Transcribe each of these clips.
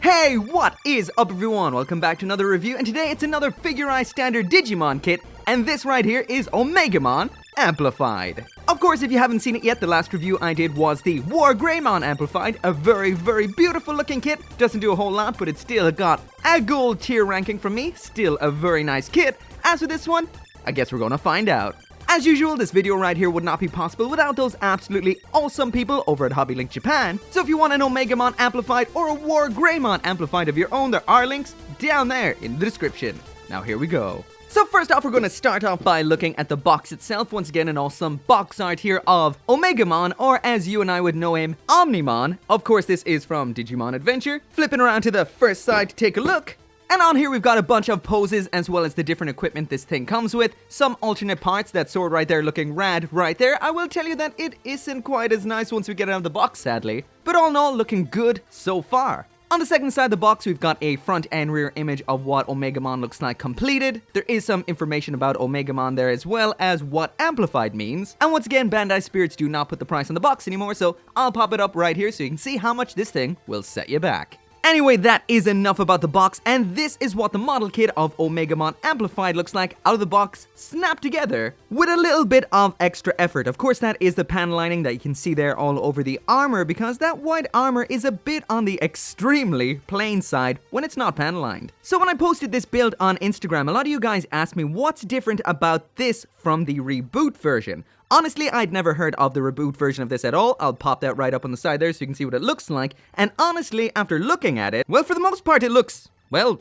Hey, what is up everyone? Welcome back to another review, and today it's another Figurized Standard Digimon kit, and this right here is Omnimon Amplified. Of course, if you haven't seen it yet, the last review I did was the War Greymon Amplified, a very beautiful looking kit. Doesn't do a whole lot, but it still got a gold tier ranking from me, still a very nice kit. As for this one, I guess we're gonna find out. As usual, this video right here would not be possible without those absolutely awesome people over at Hobby Link Japan. So if you want an Omnimon Amplified or a War Greymon Amplified of your own, there are links down there in the description. Now here we go. So first off, we're going to start off by looking at the box itself. Once again, an awesome box art here of Omnimon, or as you and I would know him, Omnimon. Of course, this is from Digimon Adventure. Flipping around to the first side to take a look. And on here we've got a bunch of poses as well as the different equipment this thing comes with. Some alternate parts, that sword right there looking rad right there. I will tell you that it isn't quite as nice once we get it out of the box, sadly. But all in all, looking good so far. On the second side of the box, we've got a front and rear image of what Omnimon looks like completed. There is some information about Omnimon there as well as what Amplified means. And once again, Bandai Spirits do not put the price on the box anymore, so I'll pop it up right here so you can see how much this thing will set you back. Anyway, that is enough about the box, and this is what the model kit of Omnimon Amplified looks like out of the box, snapped together with a little bit of extra effort. Of course, that is the panel lining that you can see there all over the armor, because that white armor is a bit on the extremely plain side when it's not panel lined. So when I posted this build on Instagram, a lot of you guys asked me what's different about this from the reboot version. Honestly, I'd never heard of the reboot version of this at all. I'll pop that right up on the side there so you can see what it looks like. And honestly, after looking at it, well, for the most part, it looks, well,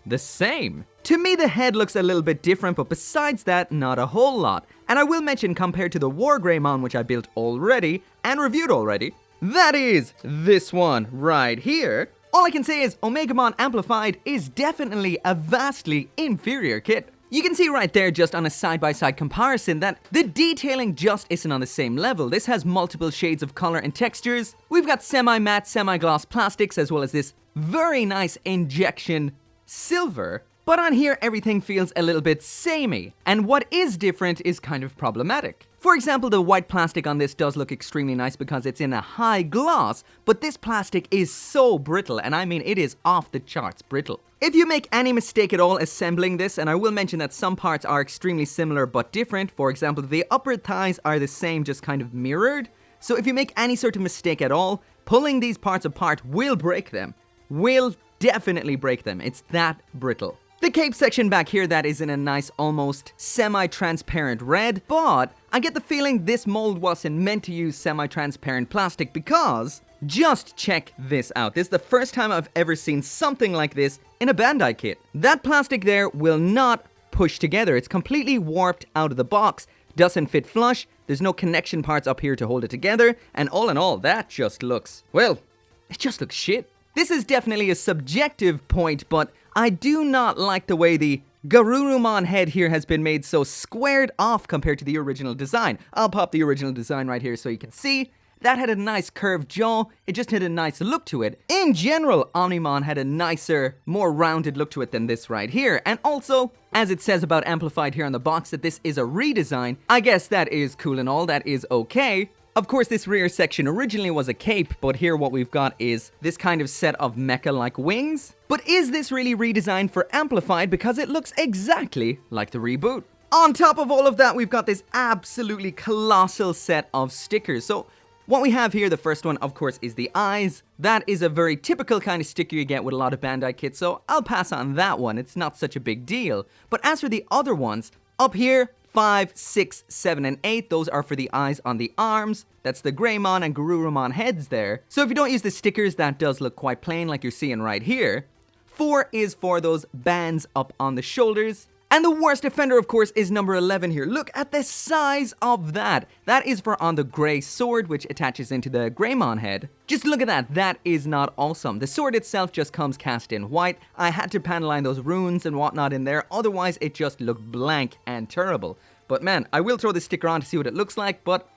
the same. To me, the head looks a little bit different, but besides that, not a whole lot. And I will mention, compared to the War Greymon, which I built already and reviewed already, that is this one right here. All I can say is Omnimon Amplified is definitely a vastly inferior kit. You can see right there, just on a side-by-side comparison, that the detailing just isn't on the same level. This has multiple shades of color and textures. We've got semi-matte, semi-gloss plastics, as well as this very nice injection silver. But on here, everything feels a little bit samey. And what is different is kind of problematic. For example, the white plastic on this does look extremely nice because it's in a high gloss, but this plastic is so brittle, and I mean it is off the charts brittle. If you make any mistake at all assembling this, and I will mention that some parts are extremely similar but different, for example, the upper thighs are the same, just kind of mirrored. So if you make any sort of mistake at all, pulling these parts apart will break them. Will definitely break them. It's that brittle. The cape section back here, that is in a nice, almost semi-transparent red, but I get the feeling this mold wasn't meant to use semi-transparent plastic because just check this out. This is the first time I've ever seen something like this in a Bandai kit. That plastic there will not push together. It's completely warped out of the box, doesn't fit flush, there's no connection parts up here to hold it together, and all in all, that just looks, well, it just looks shit. This is definitely a subjective point, but I do not like the way the Garurumon head here has been made so squared off compared to the original design. I'll pop the original design right here so you can see. That had a nice curved jaw, it just had a nice look to it. In general, Omnimon had a nicer, more rounded look to it than this right here. And also, as it says about Amplified here on the box, that this is a redesign, I guess that is cool and all, that is okay. Of course, this rear section originally was a cape, but here what we've got is this kind of set of mecha-like wings. But is this really redesigned for Amplified? Because it looks exactly like the reboot. On top of all of that, we've got this absolutely colossal set of stickers. So what we have here, the first one, of course, is the eyes. That is a very typical kind of sticker you get with a lot of Bandai kits, so I'll pass on that one. It's not such a big deal. But as for the other ones, up here, 5, 6, 7, and 8, those are for the eyes on the arms. That's the Greymon and Garurumon heads there. So if you don't use the stickers, that does look quite plain like you're seeing right here. 4 is for those bands up on the shoulders. And the worst offender, of course, is number 11 here. Look at the size of that. That is for on the gray sword, which attaches into the Greymon head. Just look at that. That is not awesome. The sword itself just comes cast in white. I had to panel line those runes and whatnot in there. Otherwise, it just looked blank and terrible. But man, I will throw this sticker on to see what it looks like, but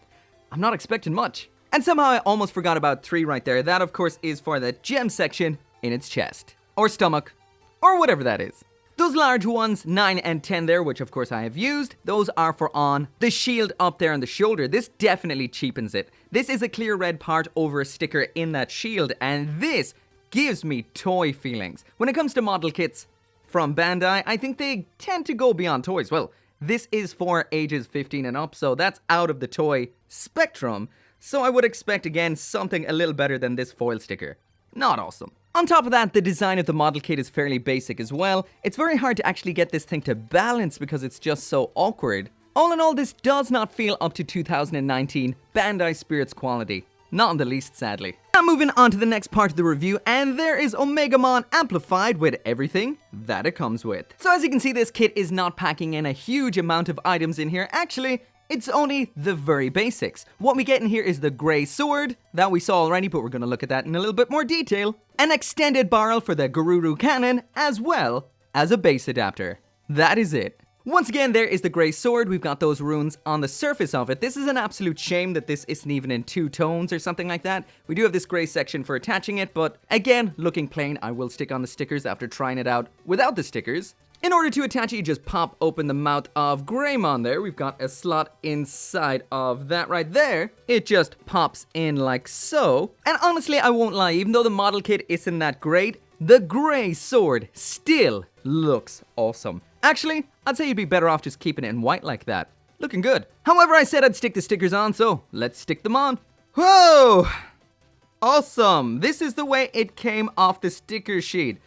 I'm not expecting much. And somehow I almost forgot about 3 right there. That, of course, is for the gem section in its chest. Or stomach. Or whatever that is. Those large ones, 9 and 10 there, which of course I have used, those are for on the shield up there on the shoulder. This definitely cheapens it. This is a clear red part over a sticker in that shield, and this gives me toy feelings. When it comes to model kits from Bandai, I think they tend to go beyond toys. Well, this is for ages 15 and up, so that's out of the toy spectrum. So I would expect, again, something a little better than this foil sticker. Not awesome. On top of that, the design of the model kit is fairly basic as well. It's very hard to actually get this thing to balance because it's just so awkward. All in all, this does not feel up to 2019 Bandai Spirits quality. Not in the least, sadly. Now moving on to the next part of the review, and there is Omnimon amplified with everything that it comes with. So as you can see, this kit is not packing in a huge amount of items in here. Actually, it's only the very basics. What we get in here is the grey sword, that we saw already, but we're going to look at that in a little bit more detail. An extended barrel for the Gururu cannon, as well as a base adapter. That is it. Once again, there is the grey sword. We've got those runes on the surface of it. This is an absolute shame that this isn't even in 2 tones or something like that. We do have this grey section for attaching it, but again, looking plain. I will stick on the stickers after trying it out without the stickers. In order to attach it, you just pop open the mouth of Greymon there. We've got a slot inside of that right there. It just pops in like so. And honestly, I won't lie, even though the model kit isn't that great, the grey sword still looks awesome. Actually, I'd say you'd be better off just keeping it in white like that. Looking good. However, I said I'd stick the stickers on, so let's stick them on. Whoa! Awesome! This is the way it came off the sticker sheet.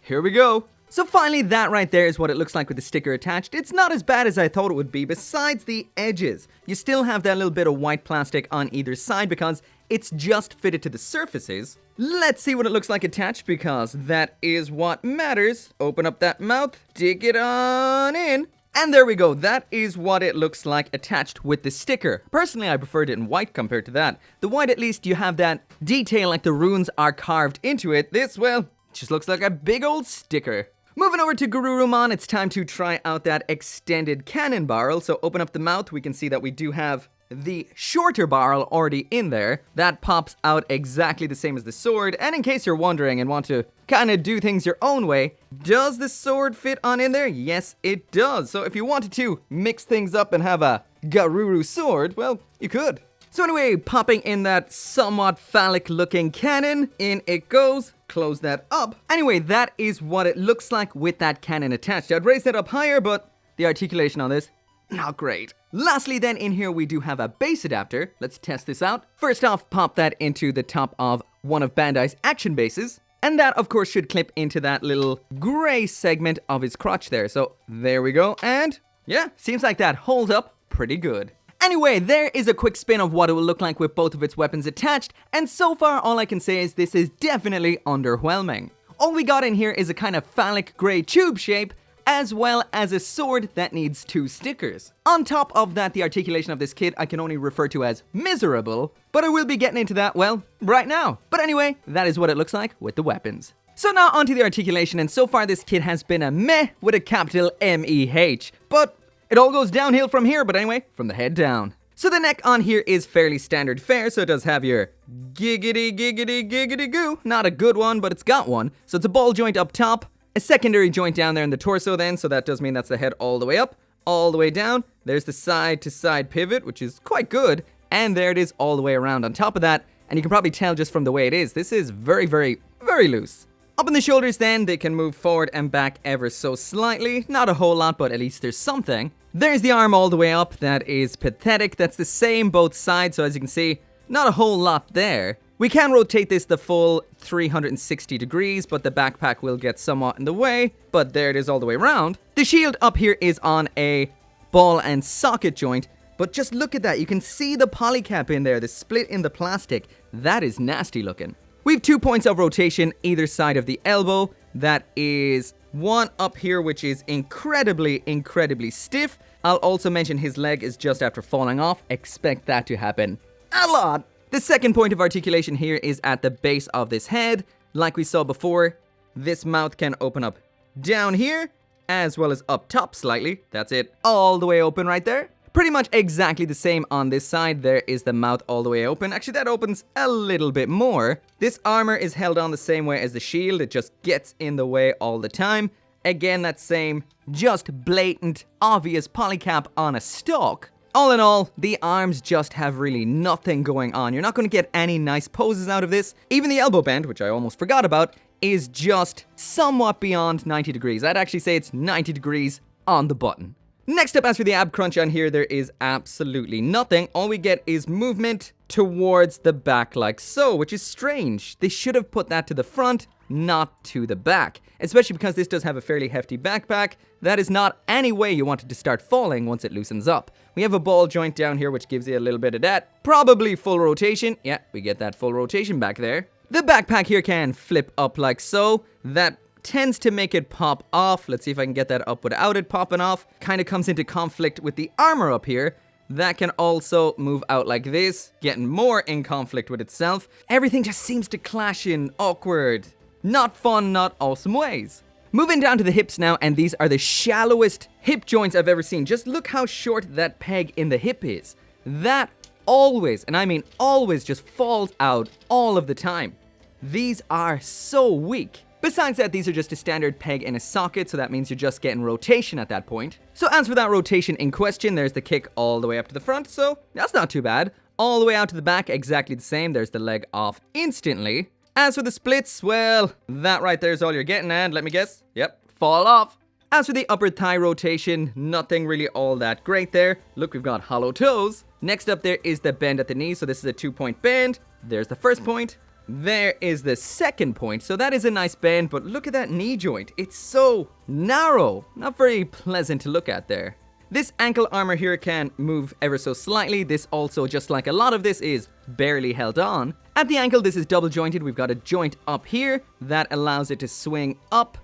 Here we go. So finally, that right there is what it looks like with the sticker attached. It's not as bad as I thought it would be, besides the edges. You still have that little bit of white plastic on either side because it's just fitted to the surfaces. Let's see what it looks like attached because that is what matters. Open up that mouth, dig it on in. And there we go, that is what it looks like attached with the sticker. Personally, I preferred it in white compared to that. The white, at least you have that detail like the runes are carved into it. This, well, just looks like a big old sticker. Moving over to Gururumon, it's time to try out that extended cannon barrel. So open up the mouth, we can see that we do have the shorter barrel already in there. That pops out exactly the same as the sword. And in case you're wondering and want to kind of do things your own way, does the sword fit on in there? Yes, it does. So if you wanted to mix things up and have a Garuru sword, well, you could. So anyway, popping in that somewhat phallic looking cannon, in it goes. Close that up. Anyway, that is what it looks like with that cannon attached. I'd raise that up higher, but the articulation on this, not great. Lastly then, in here we do have a base adapter. Let's test this out. First off, pop that into the top of one of Bandai's action bases. And that, of course, should clip into that little gray segment of his crotch there. So there we go. And yeah, seems like that holds up pretty good. Anyway, there is a quick spin of what it will look like with both of its weapons attached, and so far all I can say is this is definitely underwhelming. All we got in here is a kind of phallic grey tube shape, as well as a sword that needs 2 stickers. On top of that, the articulation of this kit I can only refer to as miserable, but I will be getting into that, well, right now. But anyway, that is what it looks like with the weapons. So now onto the articulation, and so far this kit has been a meh with a capital M-E-H, but it all goes downhill from here, but anyway, from the head down. So the neck on here is fairly standard fare, so it does have your giggity giggity giggity goo. Not a good one, but it's got one. So it's a ball joint up top, a secondary joint down there in the torso then, so that does mean that's the head all the way up, all the way down. There's the side to side pivot, which is quite good, and there it is all the way around on top of that. And you can probably tell just from the way it is, this is very, very, very loose. Up in the shoulders then, they can move forward and back ever so slightly. Not a whole lot, but at least there's something. There's the arm all the way up. That is pathetic. That's the same both sides, so as you can see, not a whole lot there. We can rotate this the full 360 degrees, but the backpack will get somewhat in the way. But there it is all the way around. The shield up here is on a ball and socket joint, but just look at that. You can see the polycap in there, the split in the plastic. That is nasty looking. We have 2 points of rotation either side of the elbow. That is one up here, which is incredibly, incredibly stiff. I'll also mention his leg is just after falling off. Expect that to happen a lot. The second point of articulation here is at the base of this head. Like we saw before, this mouth can open up down here, as well as up top slightly. That's it, all the way open right there. Pretty much exactly the same on this side. There is the mouth all the way open. Actually, that opens a little bit more. This armor is held on the same way as the shield. It just gets in the way all the time. Again, that same just blatant, obvious polycap on a stalk. All in all, the arms just have really nothing going on. You're not going to get any nice poses out of this. Even the elbow bend, which I almost forgot about, is just somewhat beyond 90 degrees. I'd actually say it's 90 degrees on the button. Next up, as for the ab crunch on here, there is absolutely nothing. All we get is movement towards the back like so, which is strange. They should have put that to the front, not to the back. Especially because this does have a fairly hefty backpack. That is not any way you want it to start falling once it loosens up. We have a ball joint down here, which gives you a little bit of that. Probably full rotation. Yeah, we get that full rotation back there. The backpack here can flip up like so. That tends to make it pop off. Let's see if I can get that up without it popping off. Kind of comes into conflict with the armor up here. That can also move out like this, getting more in conflict with itself. Everything just seems to clash in awkward, not fun, not awesome ways. Moving down to the hips now, and these are the shallowest hip joints I've ever seen. Just look how short that peg in the hip is. That always, and I mean always, just falls out all of the time. These are so weak. Besides that, these are just a standard peg in a socket, so that means you're just getting rotation at that point. So as for that rotation in question, there's the kick all the way up to the front, so that's not too bad. All the way out to the back, exactly the same. There's the leg off instantly. As for the splits, well, that right there is all you're getting, and let me guess, yep, fall off. As for the upper thigh rotation, nothing really all that great there. Look, we've got hollow toes. Next up there is the bend at the knee, so this is a 2-point bend. There's the first point. There is the second point, so that is a nice bend, but look at that knee joint. It's so narrow, not very pleasant to look at there. This ankle armor here can move ever so slightly. This also, just like a lot of this, is barely held on. At the ankle, this is double jointed. We've got a joint up here that allows it to swing up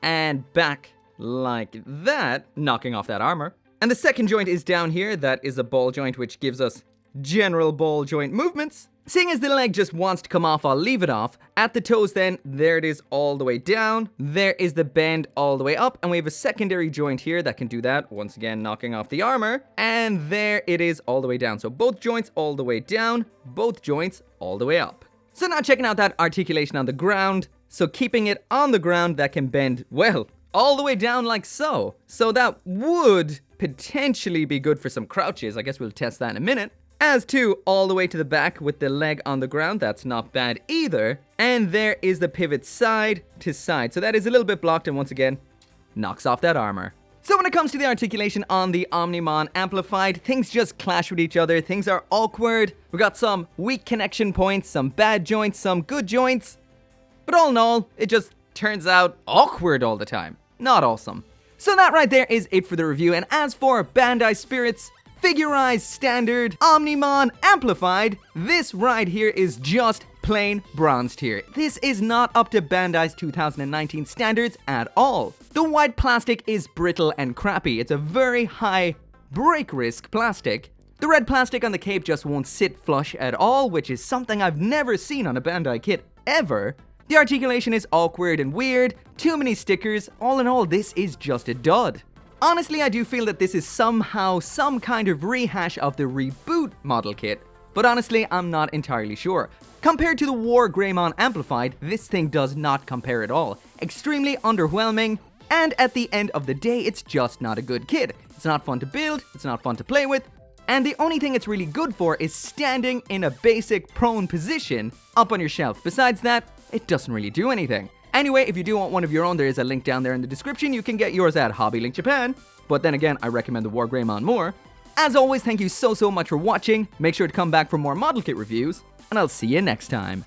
and back like that, knocking off that armor. And the second joint is down here. That is a ball joint, which gives us general ball joint movements. Seeing as the leg just wants to come off, I'll leave it off. At the toes then, there it is all the way down. There is the bend all the way up, and we have a secondary joint here that can do that, once again knocking off the armor. And there it is all the way down. So both joints all the way down, both joints all the way up. So now checking out that articulation on the ground. So keeping it on the ground, that can bend, well, all the way down like so. So that would potentially be good for some crouches. I guess we'll test that in a minute. As to all the way to the back with the leg on the ground, that's not bad either. And there is the pivot side to side. So that is a little bit blocked, and once again, knocks off that armor. So when it comes to the articulation on the Omnimon Amplified, things just clash with each other. Things are awkward. We got some weak connection points, some bad joints, some good joints. But all in all, it just turns out awkward all the time. Not awesome. So that right there is it for the review. And as for Bandai Spirit's Figurized Standard Omnimon Amplified, this right here is just plain bronze tier. This is not up to Bandai's 2019 standards at all. The white plastic is brittle and crappy. It's a very high break risk plastic. The red plastic on the cape just won't sit flush at all, which is something I've never seen on a Bandai kit ever. The articulation is awkward and weird, too many stickers. All in all, this is just a dud. Honestly, I do feel that this is somehow some kind of rehash of the Reboot model kit, but honestly, I'm not entirely sure. Compared to the War Greymon Amplified, this thing does not compare at all. Extremely underwhelming, and at the end of the day, it's just not a good kit. It's not fun to build, it's not fun to play with, and the only thing it's really good for is standing in a basic prone position up on your shelf. Besides that, it doesn't really do anything. Anyway, if you do want one of your own, there is a link down there in the description. You can get yours at Hobby Link Japan. But then again, I recommend the War Greymon more. As always, thank you so much for watching. Make sure to come back for more model kit reviews, and I'll see you next time.